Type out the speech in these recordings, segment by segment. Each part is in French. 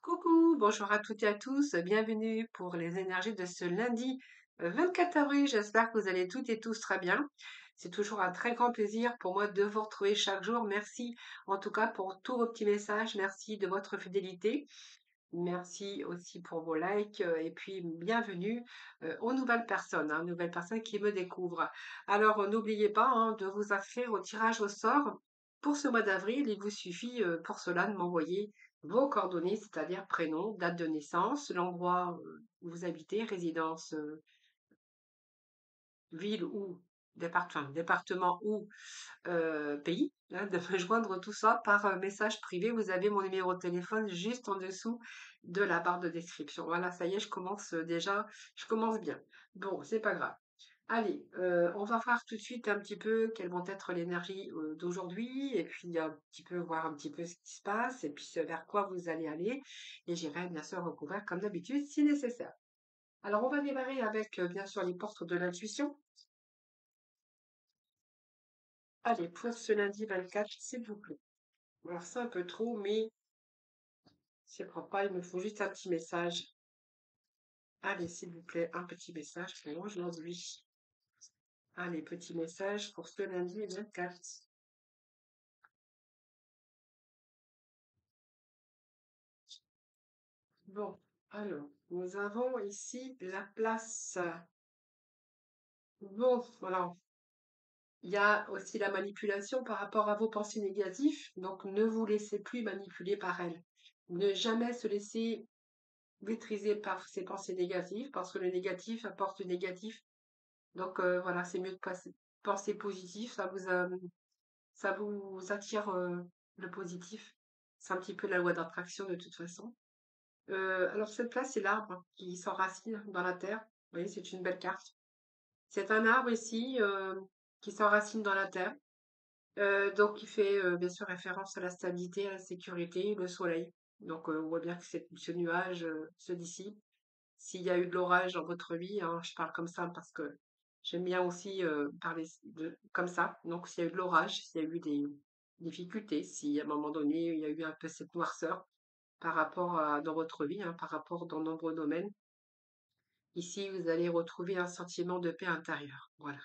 Coucou, bonjour à toutes et à tous, bienvenue pour les énergies de ce lundi 24 avril. J'espère que vous allez toutes et tous très bien. C'est toujours un très grand plaisir pour moi de vous retrouver chaque jour. Merci en tout cas pour tous vos petits messages, merci de votre fidélité. Merci aussi pour vos likes et puis bienvenue aux nouvelles personnes qui me découvrent. Alors n'oubliez pas de vous inscrire au tirage au sort pour ce mois d'avril. Il vous suffit pour cela de m'envoyer vos coordonnées, c'est-à-dire prénom, date de naissance, l'endroit où vous habitez, résidence, ville ou département ou pays, hein, de me joindre tout ça par message privé. Vous avez mon numéro de téléphone juste en dessous de la barre de description. Voilà, ça y est, je commence déjà, je commence bien. Bon, c'est pas grave. Allez, on va voir tout de suite un petit peu quelles vont être l'énergie d'aujourd'hui et puis un petit peu voir un petit peu ce qui se passe et puis ce vers quoi vous allez aller. Et j'irai bien sûr recouvrir comme d'habitude si nécessaire. Alors, on va démarrer avec bien sûr les portes de l'intuition. Allez, pour ce lundi 24, s'il vous plaît. Alors, c'est un peu trop, mais c'est pas, il me faut juste un petit message. Allez, s'il vous plaît, un petit message pour aujourd'hui. Allez, petit message pour ce lundi 24. Bon, alors, nous avons ici la place. Bon, voilà. Il y a aussi la manipulation par rapport à vos pensées négatives, donc ne vous laissez plus manipuler par elles. Ne jamais se laisser maîtriser par ces pensées négatives, parce que le négatif apporte le négatif. Donc voilà, c'est mieux de penser positif, ça vous attire le positif. C'est un petit peu la loi d'attraction de toute façon. Alors cette place, c'est l'arbre qui s'enracine dans la terre. Vous voyez, c'est une belle carte. C'est un arbre ici qui s'enracine dans la terre. Donc il fait bien sûr référence à la stabilité, à la sécurité, le soleil. Donc on voit bien que ce nuage se dissipe. S'il y a eu de l'orage dans votre vie, hein, je parle comme ça parce que j'aime bien aussi parler comme ça. Donc, s'il y a eu de l'orage, s'il y a eu des difficultés, si à un moment donné, il y a eu un peu cette noirceur par rapport à, dans votre vie, hein, par rapport dans de nombreux domaines, ici, vous allez retrouver un sentiment de paix intérieure. Voilà.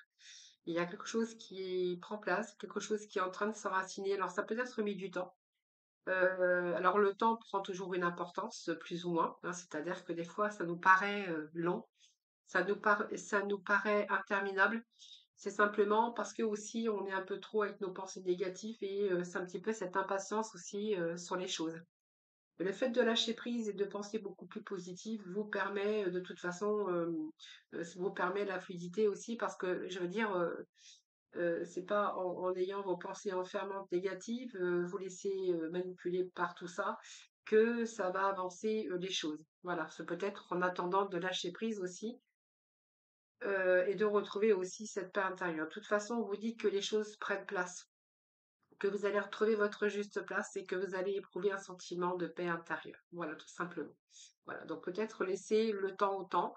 Il y a quelque chose qui prend place, quelque chose qui est en train de s'enraciner. Alors, ça peut être mis du temps. Alors, le temps prend toujours une importance, plus ou moins, hein, c'est-à-dire que des fois, ça nous paraît long. Ça nous paraît interminable. C'est simplement parce que aussi on est un peu trop avec nos pensées négatives et c'est un petit peu cette impatience aussi sur les choses. Le fait de lâcher prise et de penser beaucoup plus positif vous permet de toute façon, vous permet la fluidité aussi parce que je veux dire, c'est pas en ayant vos pensées enfermantes négatives, vous laisser manipuler par tout ça que ça va avancer les choses. Voilà, c'est peut-être en attendant de lâcher prise aussi et de retrouver aussi cette paix intérieure. De toute façon, vous dites que les choses prennent place, que vous allez retrouver votre juste place et que vous allez éprouver un sentiment de paix intérieure. Voilà, tout simplement. Voilà, donc peut-être laisser le temps au temps.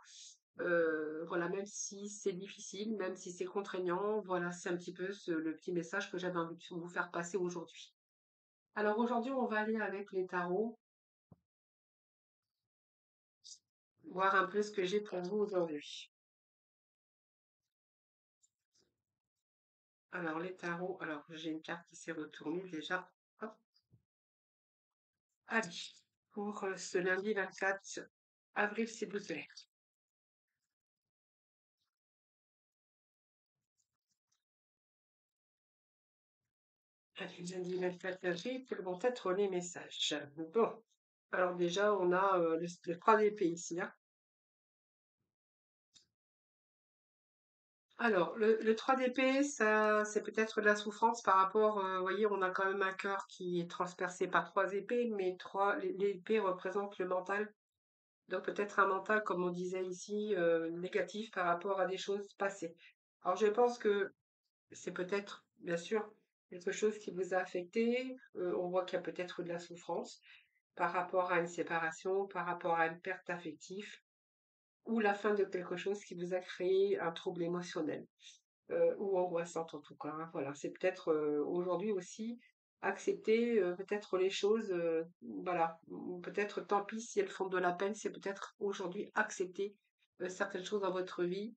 Voilà, même si c'est difficile, même si c'est contraignant, voilà, c'est un petit peu le petit message que j'avais envie de vous faire passer aujourd'hui. Alors aujourd'hui, on va aller avec les tarots, voir un peu ce que j'ai pour vous aujourd'hui. Alors les tarots, alors j'ai une carte qui s'est retournée déjà. Hop. Allez, pour ce lundi 24 avril, s'il vous plaît. Allez, lundi 24 avril, quels vont être les messages? Bon, alors déjà, on a le 3 d'épée ici, hein. Alors, le 3 d'épée, ça, c'est peut-être de la souffrance par rapport, vous voyez, on a quand même un cœur qui est transpercé par trois épées, mais l'épée représente le mental. Donc peut-être un mental, comme on disait ici, négatif par rapport à des choses passées. Alors je pense que c'est peut-être, bien sûr, quelque chose qui vous a affecté. On voit qu'il y a peut-être de la souffrance par rapport à une séparation, par rapport à une perte affective, ou la fin de quelque chose qui vous a créé un trouble émotionnel, ou angoissante en tout cas, hein. Voilà, c'est peut-être aujourd'hui aussi. accepter peut-être les choses, voilà, ou peut-être tant pis si elles font de la peine, c'est peut-être aujourd'hui accepter certaines choses dans votre vie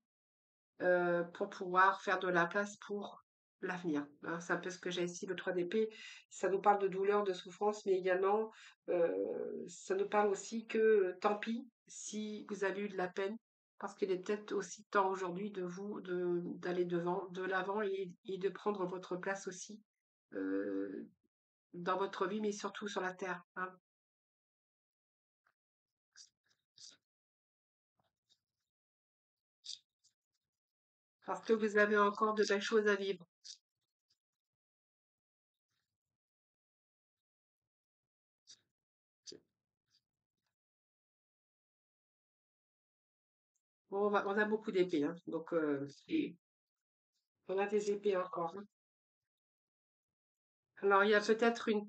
pour pouvoir faire de la place pour l'avenir, hein. C'est un peu ce que j'ai ici, le 3 d'épée. Ça nous parle de douleur, de souffrance, mais également, ça nous parle aussi que tant pis si vous avez eu de la peine, parce qu'il est peut-être aussi temps aujourd'hui de vous d'aller de l'avant et de prendre votre place aussi euh, dans votre vie, mais surtout sur la terre, hein, parce que vous avez encore de belles choses à vivre. Bon, on a beaucoup d'épées, hein, donc on a des épées encore, hein. Alors, il y a peut-être une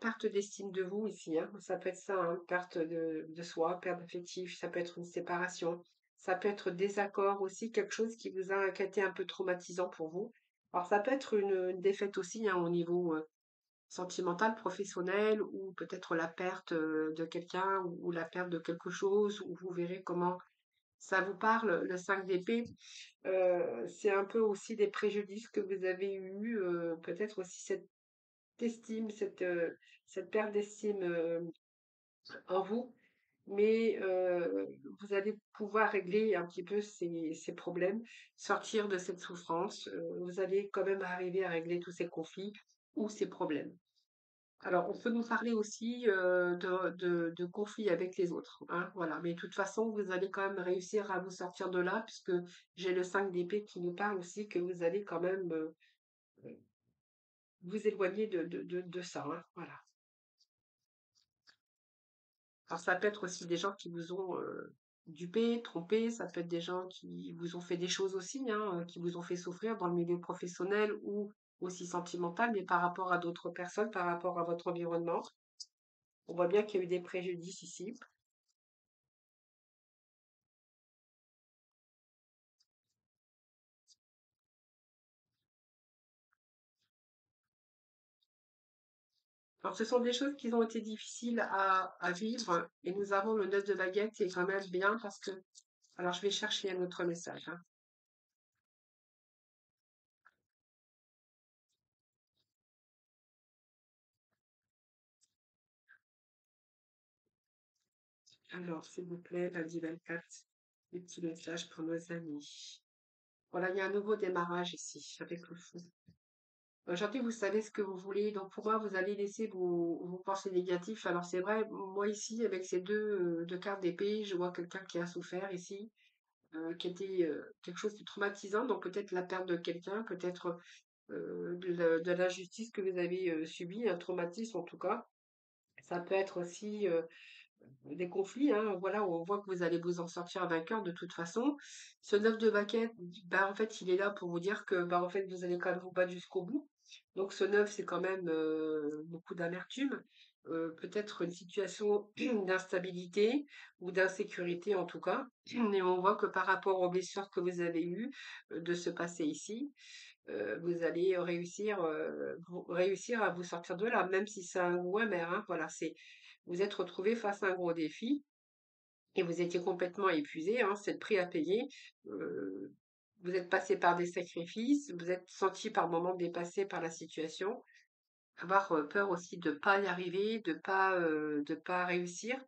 perte d'estime de vous ici, hein. Ça peut être ça, hein, perte de soi, perte affective, ça peut être une séparation, ça peut être désaccord aussi, quelque chose qui a été un peu traumatisant pour vous. Alors, ça peut être une défaite aussi, hein, au niveau sentimental, professionnel, ou peut-être la perte de quelqu'un, ou la perte de quelque chose, ou vous verrez comment ça vous parle, le 5 d'épée. C'est un peu aussi des préjudices que vous avez eus, peut-être aussi cette estime, cette perte d'estime en vous, mais vous allez pouvoir régler un petit peu ces problèmes, sortir de cette souffrance. Vous allez quand même arriver à régler tous ces conflits ou ces problèmes. Alors, on peut nous parler aussi de conflits avec les autres, hein, voilà. Mais de toute façon, vous allez quand même réussir à vous sortir de là, puisque j'ai le 5 d'épée qui nous parle aussi que vous allez quand même vous éloigner de ça, hein, voilà. Alors, ça peut être aussi des gens qui vous ont dupé, trompé, ça peut être des gens qui vous ont fait des choses aussi, hein, qui vous ont fait souffrir dans le milieu professionnel ou aussi sentimental, mais par rapport à d'autres personnes, par rapport à votre environnement. On voit bien qu'il y a eu des préjudices ici. Alors, ce sont des choses qui ont été difficiles à vivre et nous avons le 9 de baguette qui est quand même bien parce que... Alors, je vais chercher un autre message, hein. Alors, s'il vous plaît, lundi 24, des petits messages pour nos amis. Voilà, il y a un nouveau démarrage ici avec le fou. Aujourd'hui, vous savez ce que vous voulez, donc pour moi, vous allez laisser vos pensées négatives. Alors, c'est vrai, moi ici, avec ces deux cartes d'épée, je vois quelqu'un qui a souffert ici, qui était quelque chose de traumatisant, donc peut-être la perte de quelqu'un, peut-être de l'injustice que vous avez subie, un traumatisme en tout cas. Ça peut être aussi des conflits, hein, voilà, où on voit que vous allez vous en sortir vainqueur de toute façon. Ce 9 de baquette, bah, en fait, il est là pour vous dire que bah, en fait, vous allez quand même vous battre jusqu'au bout. Donc ce 9, c'est quand même beaucoup d'amertume, peut-être une situation d'instabilité ou d'insécurité en tout cas. Et on voit que par rapport aux blessures que vous avez eues de se passer ici, vous allez réussir à vous sortir de là, même si c'est un goût amer, hein. Voilà, vous êtes retrouvé face à un gros défi et vous étiez complètement épuisé, hein, c'est le prix à payer. Euh, vous êtes passé par des sacrifices, vous êtes senti par moments dépassé par la situation, avoir peur aussi de pas y arriver, de pas réussir.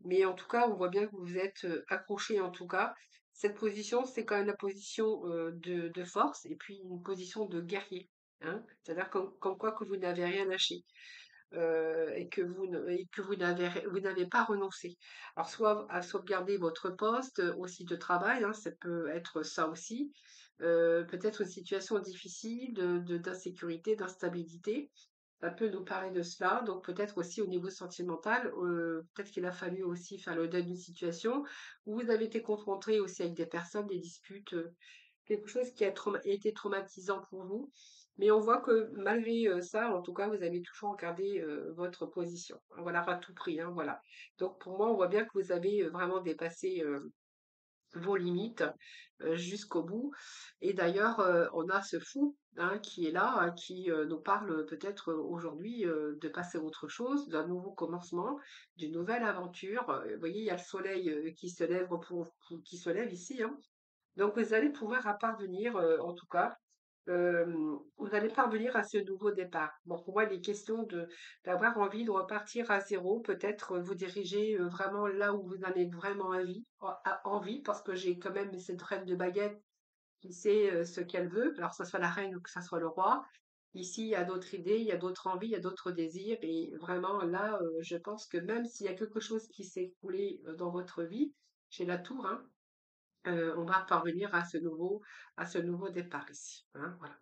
Mais en tout cas, on voit bien que vous êtes accroché en tout cas. Cette position, c'est quand même la position de force et puis une position de guerrier, hein. C'est-à-dire comme quoi que vous n'avez rien lâché et que vous n'avez pas renoncé. Alors, soit à sauvegarder votre poste aussi de travail, hein, ça peut être ça aussi. Peut-être une situation difficile d'insécurité, d'instabilité. Ça peut nous parler de cela. Donc, peut-être aussi au niveau sentimental, peut-être qu'il a fallu aussi faire le deuil d'une situation où vous avez été confronté aussi avec des personnes, des disputes, quelque chose qui a été traumatisant pour vous. Mais on voit que malgré ça, en tout cas, vous avez toujours gardé votre position. Voilà, à tout prix, hein, voilà. Donc pour moi, on voit bien que vous avez vraiment dépassé vos limites jusqu'au bout. Et d'ailleurs, on a ce fou. hein, qui est là, qui nous parle peut-être aujourd'hui de passer à autre chose, d'un nouveau commencement, d'une nouvelle aventure. Vous voyez, il y a le soleil qui se lève qui se lève ici, hein. Donc vous allez pouvoir à parvenir, en tout cas, vous allez parvenir à ce nouveau départ. Bon, pour moi, il est question d'avoir envie de repartir à zéro, peut-être vous diriger vraiment là où vous en avez vraiment envie, parce que j'ai quand même cette reine de baguette qui sait ce qu'elle veut, alors que ce soit la reine ou que ce soit le roi. Ici, il y a d'autres idées, il y a d'autres envies, il y a d'autres désirs, et vraiment là, je pense que même s'il y a quelque chose qui s'est écoulé dans votre vie, chez la tour, hein, on va parvenir à ce nouveau départ ici, hein, voilà.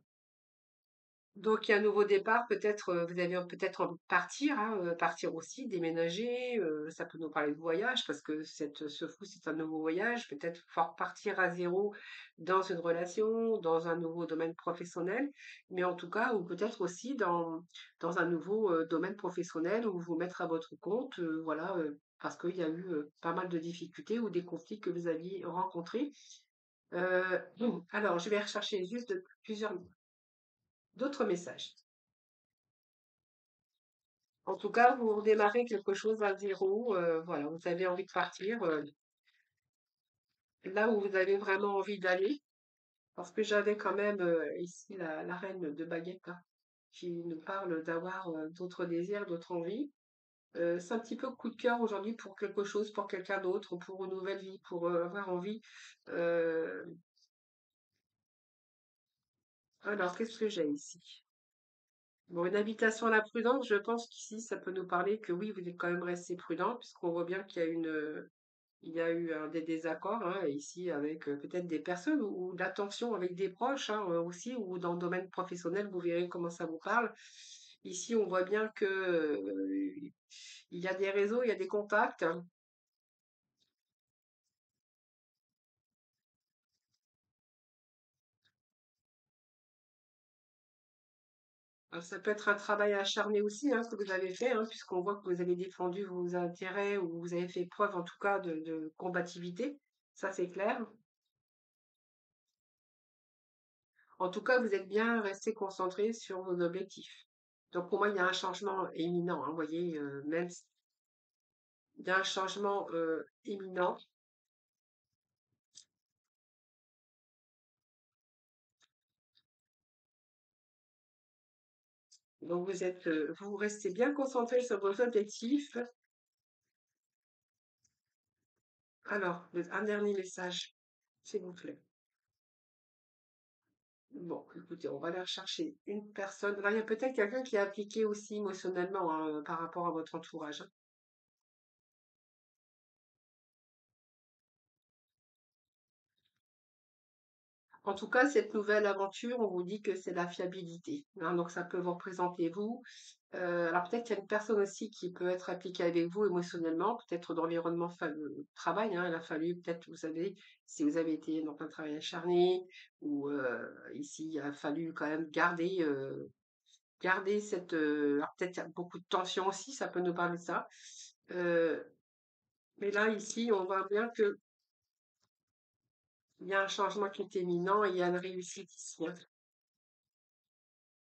Donc il y a un nouveau départ, peut-être, vous avez peut-être envie de partir, hein, partir aussi, déménager, ça peut nous parler de voyage parce que ce fou, c'est un nouveau voyage, peut-être partir à zéro dans une relation, dans un nouveau domaine professionnel, mais en tout cas, ou peut-être aussi dans un nouveau domaine professionnel où vous mettre à votre compte, voilà, parce qu'il y a eu pas mal de difficultés ou des conflits que vous aviez rencontrés. Alors, je vais rechercher juste plusieurs d'autres messages. En tout cas, vous redémarrez quelque chose à zéro, voilà, vous avez envie de partir là où vous avez vraiment envie d'aller. Parce que j'avais quand même ici la reine de baguette hein, qui nous parle d'avoir d'autres désirs, d'autres envies. C'est un petit peu coup de cœur aujourd'hui pour quelque chose, pour quelqu'un d'autre, pour une nouvelle vie, pour avoir envie. Euh, alors, qu'est-ce que j'ai ici? Bon, une invitation à la prudence, je pense qu'ici, ça peut nous parler que oui, vous êtes quand même resté prudent, puisqu'on voit bien qu'il y a il y a eu des désaccords hein, ici avec peut-être des personnes ou de la tension avec des proches hein, aussi, ou dans le domaine professionnel, vous verrez comment ça vous parle. Ici, on voit bien que il y a des réseaux, il y a des contacts. Ça peut être un travail acharné aussi hein, que vous avez fait, hein, puisqu'on voit que vous avez défendu vos intérêts ou vous avez fait preuve en tout cas de combativité. Ça, c'est clair. En tout cas, vous êtes bien resté concentré sur vos objectifs. Donc pour moi, il y a un changement éminent, hein, vous voyez, il y a un changement imminent. Donc vous restez bien concentré sur vos objectifs. Alors, un dernier message, s'il vous plaît. Bon, écoutez, on va aller rechercher une personne. Alors, il y a peut-être quelqu'un qui est appliqué aussi émotionnellement hein, par rapport à votre entourage. Hein. En tout cas, cette nouvelle aventure, on vous dit que c'est la fiabilité. Hein, donc, ça peut vous représenter vous. Alors, peut-être qu'il y a une personne aussi qui peut être appliquée avec vous émotionnellement, peut-être d'environnement travail. Hein, il a fallu, peut-être, vous savez, si vous avez été dans un travail acharné, ou ici, il a fallu quand même garder cette. Alors, peut-être qu'il y a beaucoup de tension aussi, ça peut nous parler de ça. Euh, mais là, ici, on voit bien qu'il y a un changement qui est éminent et il y a une réussite ici. Hein.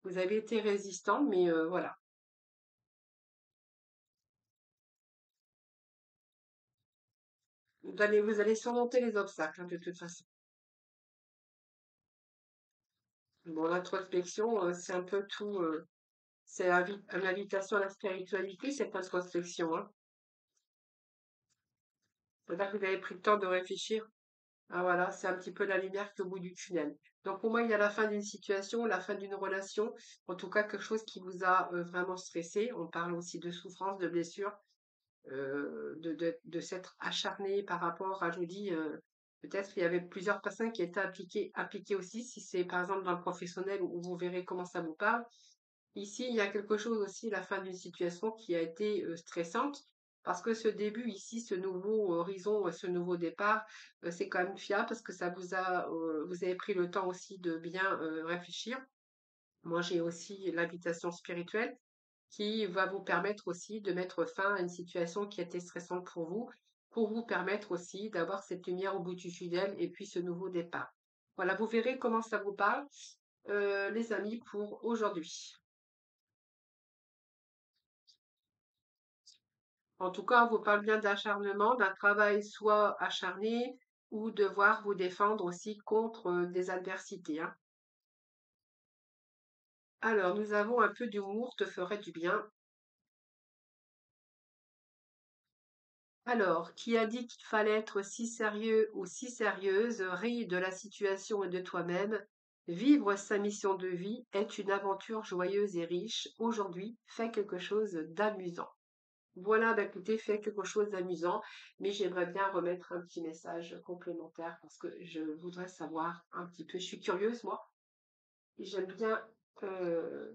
Vous avez été résistant, mais voilà. Vous allez surmonter les obstacles, hein, de toute façon. Bon, l'introspection, c'est un peu tout. C'est une invitation à la spiritualité, cette introspection. Hein. C'est-à-dire que vous avez pris le temps de réfléchir. Ah voilà, c'est un petit peu la lumière qui est au bout du tunnel. Donc pour moi, il y a la fin d'une situation, la fin d'une relation, en tout cas quelque chose qui vous a vraiment stressé. On parle aussi de souffrance, de blessure. De s'être acharné par rapport à, je vous dis, peut-être qu'il y avait plusieurs personnes qui étaient impliquées aussi, si c'est par exemple dans le professionnel où vous verrez comment ça vous parle. Ici, il y a quelque chose aussi, la fin d'une situation qui a été stressante, parce que ce début ici, ce nouveau horizon, ce nouveau départ, c'est quand même fiable parce que vous avez pris le temps aussi de bien réfléchir. Moi, j'ai aussi l'invitation spirituelle qui va vous permettre aussi de mettre fin à une situation qui était stressante pour vous permettre aussi d'avoir cette lumière au bout du tunnel et puis ce nouveau départ. Voilà, vous verrez comment ça vous parle. les amis pour aujourd'hui. En tout cas, on vous parle bien d'acharnement, d'un travail soit acharné ou devoir vous défendre aussi contre des adversités, hein. Alors, nous avons un peu d'humour te ferait du bien. Alors, qui a dit qu'il fallait être si sérieux ou si sérieuse, ris de la situation et de toi-même. Vivre sa mission de vie est une aventure joyeuse et riche. Aujourd'hui, fais quelque chose d'amusant. Voilà, bah écoutez, fais quelque chose d'amusant, mais j'aimerais bien remettre un petit message complémentaire parce que je voudrais savoir un petit peu, je suis curieuse moi, et j'aime bien, euh,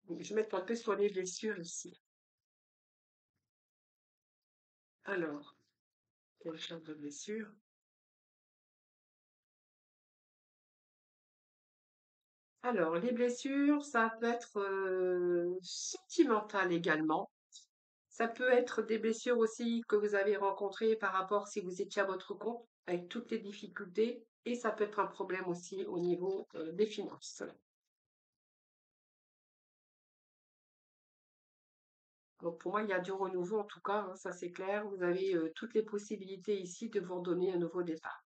je vais mettre un peu sur les blessures ici. Alors, quel genre de blessure? Alors, les blessures, ça peut être sentimental également. Ça peut être des blessures aussi que vous avez rencontrées par rapport si vous étiez à votre compte avec toutes les difficultés. Et ça peut être un problème aussi au niveau des finances. Donc pour moi, il y a du renouveau en tout cas, hein, ça c'est clair. Vous avez toutes les possibilités ici de vous redonner un nouveau départ.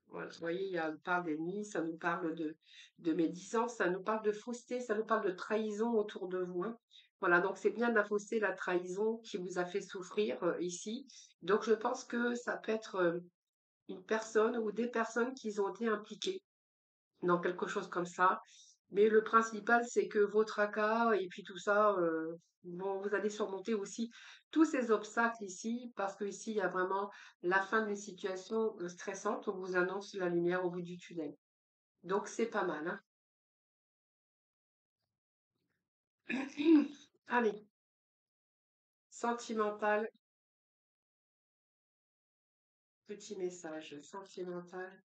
Voilà, vous voyez, on parle d'ennemis, ça nous parle de médisance, ça nous parle de fausseté, ça nous parle de trahison autour de vous, hein. Voilà, donc c'est bien de la fausseté, la trahison qui vous a fait souffrir ici. Donc je pense que ça peut être une personne ou des personnes qui ont été impliquées dans quelque chose comme ça. Mais le principal, c'est que vos tracas et puis tout ça, bon, vous allez surmonter aussi tous ces obstacles ici, parce que ici, il y a vraiment la fin d'une situation stressante. On vous annonce la lumière au bout du tunnel. Donc, c'est pas mal, hein. Allez, sentimental, petit message sentimental.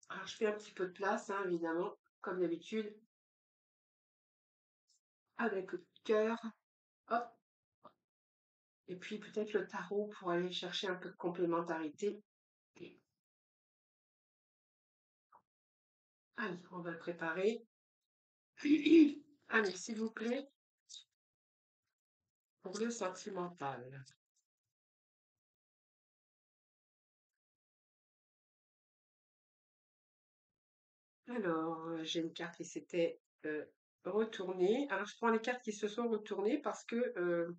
Alors, je fais un petit peu de place, hein, évidemment, comme d'habitude, avec le cœur. Hop, et puis peut-être le tarot pour aller chercher un peu de complémentarité. Et allez, on va le préparer. Allez, s'il vous plaît, pour le sentimental. Alors, j'ai une carte qui s'était retournée. Alors, je prends les cartes qui se sont retournées parce que...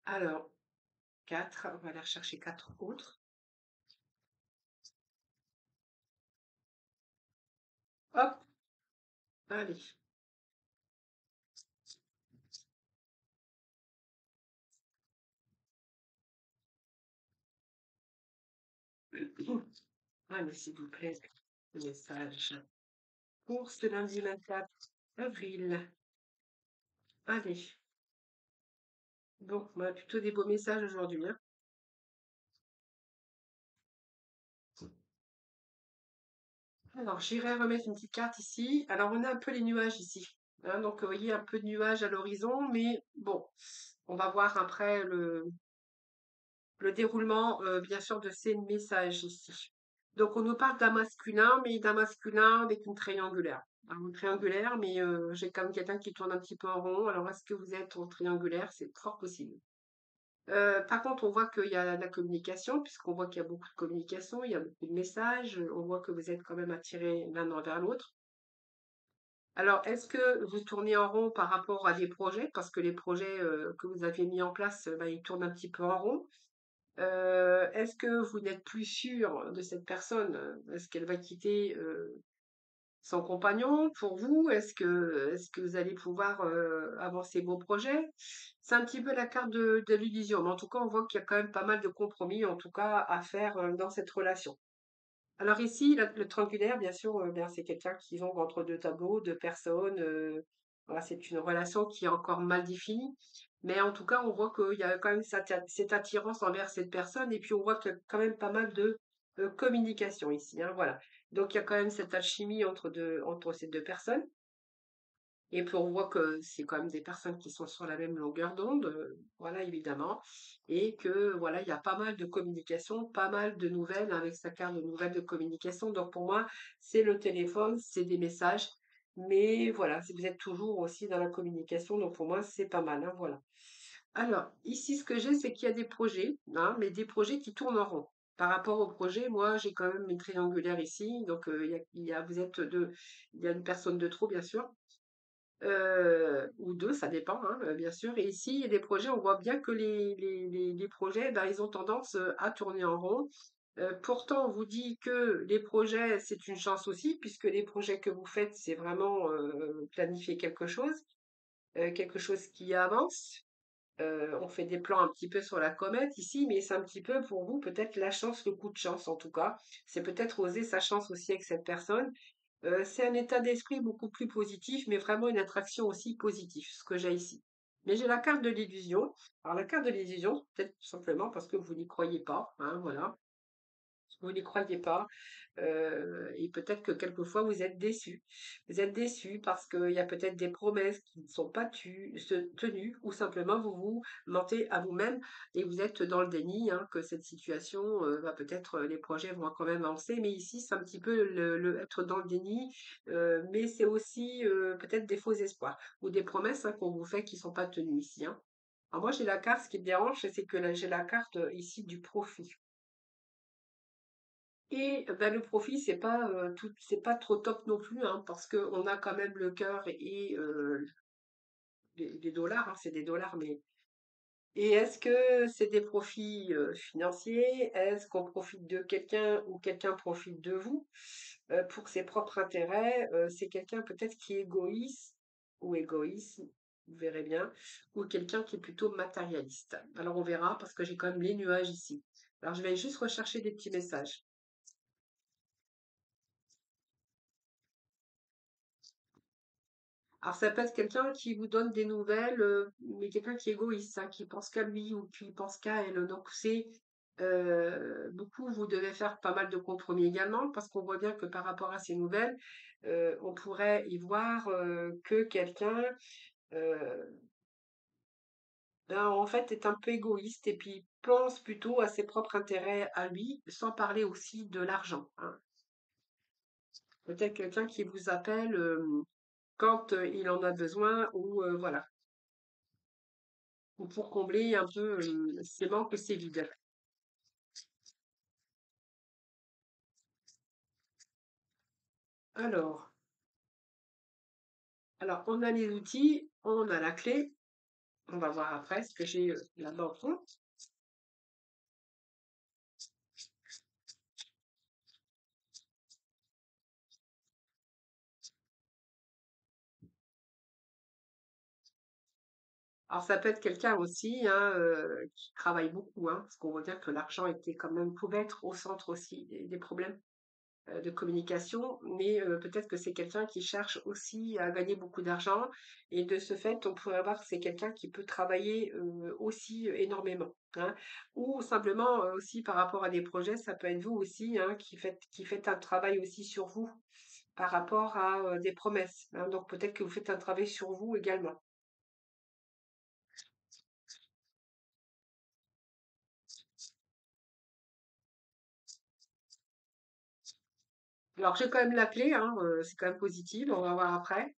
alors, 4, on va aller rechercher 4 autres. Hop, allez. Allez, s'il vous plaît, le message. Pour ce lundi 24 avril. Allez. Bon, on a plutôt des beaux messages aujourd'hui, hein. Alors, j'irai remettre une petite carte ici. Alors, on a un peu les nuages ici, hein. Donc, vous voyez, un peu de nuages à l'horizon, mais bon, on va voir après le déroulement, bien sûr, de ces messages ici. Donc, on nous parle d'un masculin, mais d'un masculin avec une triangulaire. Alors, une triangulaire, mais j'ai quand même quelqu'un qui tourne un petit peu en rond. Alors, est-ce que vous êtes en triangulaire? C'est fort possible. Par contre, on voit qu'il y a la communication, puisqu'on voit qu'il y a beaucoup de communication, il y a beaucoup de messages, on voit que vous êtes quand même attirés l'un envers l'autre. Alors, est-ce que vous tournez en rond par rapport à des projets? Parce que les projets que vous aviez mis en place, bah, ils tournent un petit peu en rond. Est-ce que vous n'êtes plus sûr de cette personne? Est-ce qu'elle va quitter son compagnon pour vous? Est-ce que vous allez pouvoir avancer vos projets? C'est un petit peu la carte de l'illusion, mais en tout cas, on voit qu'il y a quand même pas mal de compromis, en tout cas, à faire dans cette relation. Alors ici, le triangulaire, bien sûr, bien, c'est quelqu'un qui vont entre deux tableaux, deux personnes. Voilà, c'est une relation qui est encore mal définie. Mais en tout cas, on voit qu'il y a quand même cette attirance envers cette personne. Et puis, on voit qu'il y a quand même pas mal de communication ici, hein, voilà. Donc, il y a quand même cette alchimie entre ces deux personnes. Et puis on voit que c'est quand même des personnes qui sont sur la même longueur d'onde, voilà, évidemment. Et que voilà, il y a pas mal de communication, pas mal de nouvelles avec sa carte de nouvelles de communication. Donc pour moi, c'est le téléphone, c'est des messages. Mais voilà, si vous êtes toujours aussi dans la communication, donc pour moi, c'est pas mal, hein, voilà. Alors, ici, ce que j'ai, c'est qu'il y a des projets, hein, mais des projets qui tournent en rond. Par rapport au projet, moi, j'ai quand même une triangulaire ici, donc vous êtes deux, il y a une personne de trop, bien sûr, ou 2, ça dépend, hein, bien sûr. Et ici, il y a des projets, on voit bien que les projets, ben, ils ont tendance à tourner en rond. Pourtant, on vous dit que les projets, c'est une chance aussi, puisque les projets que vous faites, c'est vraiment planifier quelque chose qui avance. On fait des plans un petit peu sur la comète ici, mais c'est un petit peu pour vous peut-être la chance, le coup de chance en tout cas. C'est peut-être oser sa chance aussi avec cette personne. C'est un état d'esprit beaucoup plus positif, mais vraiment une attraction aussi positive, ce que j'ai ici. Mais j'ai la carte de l'illusion. Alors la carte de l'illusion, peut-être tout simplement parce que vous n'y croyez pas, hein, voilà. Vous n'y croyez pas, et peut-être que quelquefois vous êtes déçus. Vous êtes déçus parce qu'il y a peut-être des promesses qui ne sont pas tenues, ou simplement vous vous mentez à vous-même et vous êtes dans le déni, hein, que cette situation, va peut-être, les projets vont quand même avancer. Mais ici, c'est un petit peu être dans le déni, mais c'est aussi peut-être des faux espoirs ou des promesses, hein, qu'on vous fait qui ne sont pas tenues ici, hein. Alors moi, j'ai la carte, ce qui me dérange, c'est que là, j'ai la carte ici du profit. Et bah, le profit, c'est pas trop top non plus, hein, parce qu'on a quand même le cœur et les dollars, hein, c'est des dollars, mais et est-ce que c'est des profits financiers? Est-ce qu'on profite de quelqu'un ou quelqu'un profite de vous pour ses propres intérêts? C'est quelqu'un peut-être qui est égoïste ou égoïste, vous verrez bien, ou quelqu'un qui est plutôt matérialiste. Alors on verra parce que j'ai quand même les nuages ici. Alors je vais juste rechercher des petits messages. Alors ça peut être quelqu'un qui vous donne des nouvelles, mais quelqu'un qui est égoïste, hein, qui pense qu'à lui ou qui pense qu'à elle. Donc c'est beaucoup, vous devez faire pas mal de compromis également, parce qu'on voit bien que par rapport à ces nouvelles, on pourrait y voir que quelqu'un, euh, ben, en fait, est un peu égoïste et puis pense plutôt à ses propres intérêts à lui, sans parler aussi de l'argent, hein. Peut-être quelqu'un qui vous appelle quand il en a besoin ou voilà. Ou pour combler un peu ces manques et ces vides. Alors, alors, on a les outils, on a la clé. On va voir après ce que j'ai là-bas au fond. Alors, ça peut être quelqu'un aussi, hein, qui travaille beaucoup, hein, parce qu'on voit bien que l'argent était quand même, pouvait être au centre aussi des problèmes de communication, mais peut-être que c'est quelqu'un qui cherche aussi à gagner beaucoup d'argent, et de ce fait, on pourrait voir que c'est quelqu'un qui peut travailler aussi énormément, hein. Ou simplement aussi par rapport à des projets, ça peut être vous aussi, hein, qui faites un travail aussi sur vous par rapport à des promesses, hein. Donc peut-être que vous faites un travail sur vous également. Alors j'ai quand même la clé, hein, c'est quand même positif, on va voir après.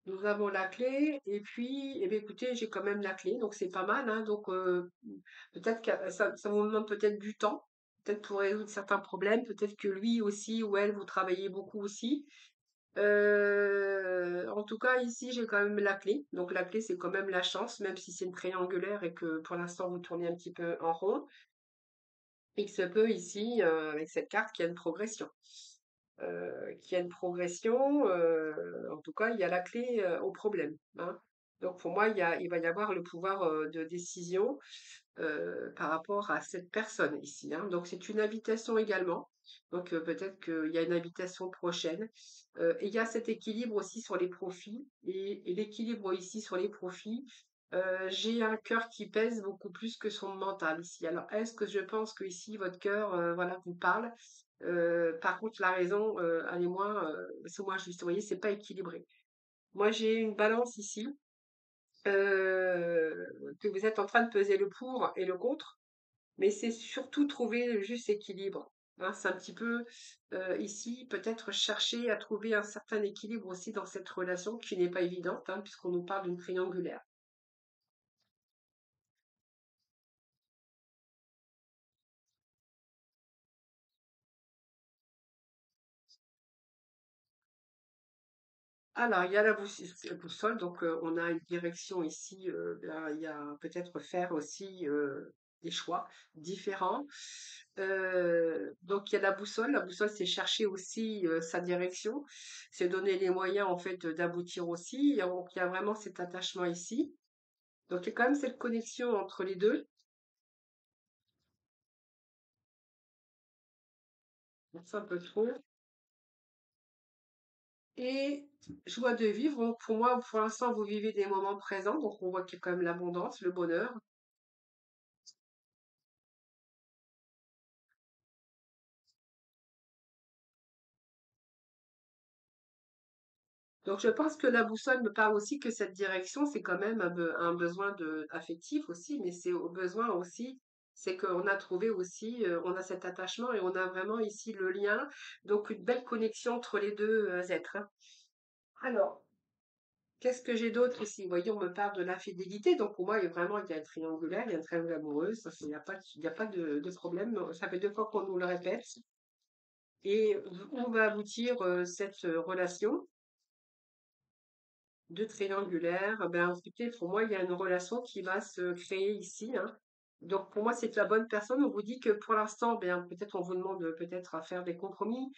Nous avons la clé et puis, eh bien, écoutez, j'ai quand même la clé, donc c'est pas mal, hein. Donc peut-être que ça vous demande peut-être du temps, peut-être pour résoudre certains problèmes, peut-être que lui aussi ou elle, vous travaillez beaucoup aussi. En tout cas, ici, j'ai quand même la clé. Donc la clé, c'est quand même la chance, même si c'est une triangulaire et que pour l'instant, vous tournez un petit peu en rond. Il se peut ici, avec cette carte, qu'il y a une progression. Qu'il y a une progression, en tout cas, il y a la clé au problème, hein. Donc pour moi, il va y avoir le pouvoir de décision par rapport à cette personne ici, hein. Donc c'est une invitation également. Donc peut-être qu'il y a une invitation prochaine. Et il y a cet équilibre aussi sur les profits et l'équilibre ici sur les profits. J'ai un cœur qui pèse beaucoup plus que son mental ici. Alors, est-ce que je pense que ici votre cœur, voilà, vous parle? Par contre, la raison, elle est moins, c'est moins juste. Vous voyez, c'est pas équilibré. Moi, j'ai une balance ici, que vous êtes en train de peser le pour et le contre, mais c'est surtout trouver le juste équilibre. Hein. C'est un petit peu ici, peut-être chercher à trouver un certain équilibre aussi dans cette relation qui n'est pas évidente, hein, puisqu'on nous parle d'une triangulaire. Alors, il y a la boussole, donc on a une direction ici, ben, il y a peut-être faire aussi des choix différents. Donc, il y a la boussole. La boussole, c'est chercher aussi sa direction, c'est donner les moyens en fait d'aboutir aussi. Et donc, il y a vraiment cet attachement ici. Donc, il y a quand même cette connexion entre les deux. C'est un peu trop. Et joie de vivre. Donc, pour moi, pour l'instant, vous vivez des moments présents. Donc, on voit qu'il y a quand même l'abondance, le bonheur. Donc je pense que la boussole me parle aussi que cette direction, c'est quand même un besoin affectif aussi, mais c'est au besoin aussi, c'est qu'on a trouvé aussi, on a cet attachement et on a vraiment ici le lien, donc une belle connexion entre les deux êtres. Hein. Alors, qu'est-ce que j'ai d'autre ici? Vous voyez, on me parle de l'infidélité, donc pour moi, vraiment, il y a un triangulaire, il y a un triangle amoureux, ça, il n'y a pas, il y a pas de problème, ça fait deux fois qu'on nous le répète. Et où va aboutir cette relation? Deux triangulaires, ben, écoutez, pour moi, il y a une relation qui va se créer ici, hein. Donc, pour moi, c'est la bonne personne. On vous dit que pour l'instant, bien, peut-être on vous demande peut-être à faire des compromis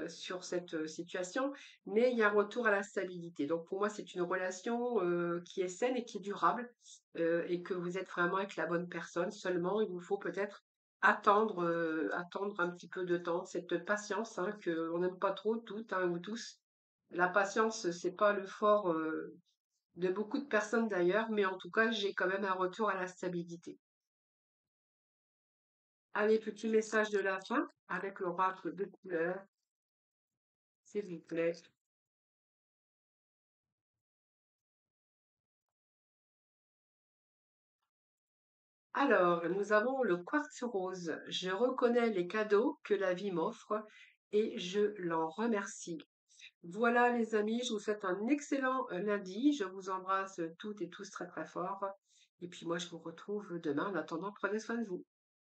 sur cette situation, mais il y a un retour à la stabilité. Donc, pour moi, c'est une relation qui est saine et qui est durable et que vous êtes vraiment avec la bonne personne. Seulement, il vous faut peut-être attendre un petit peu de temps, cette patience hein, qu'on n'aime pas trop toutes hein, ou tous. La patience, c'est pas le fort de beaucoup de personnes d'ailleurs, mais en tout cas, j'ai quand même un retour à la stabilité. Allez, petit message de la fin avec l'oracle de couleur, s'il vous plaît. Alors, nous avons le quartz rose. Je reconnais les cadeaux que la vie m'offre et je l'en remercie. Voilà les amis, je vous souhaite un excellent lundi. Je vous embrasse toutes et tous très très fort. Et puis moi, je vous retrouve demain. En attendant, prenez soin de vous.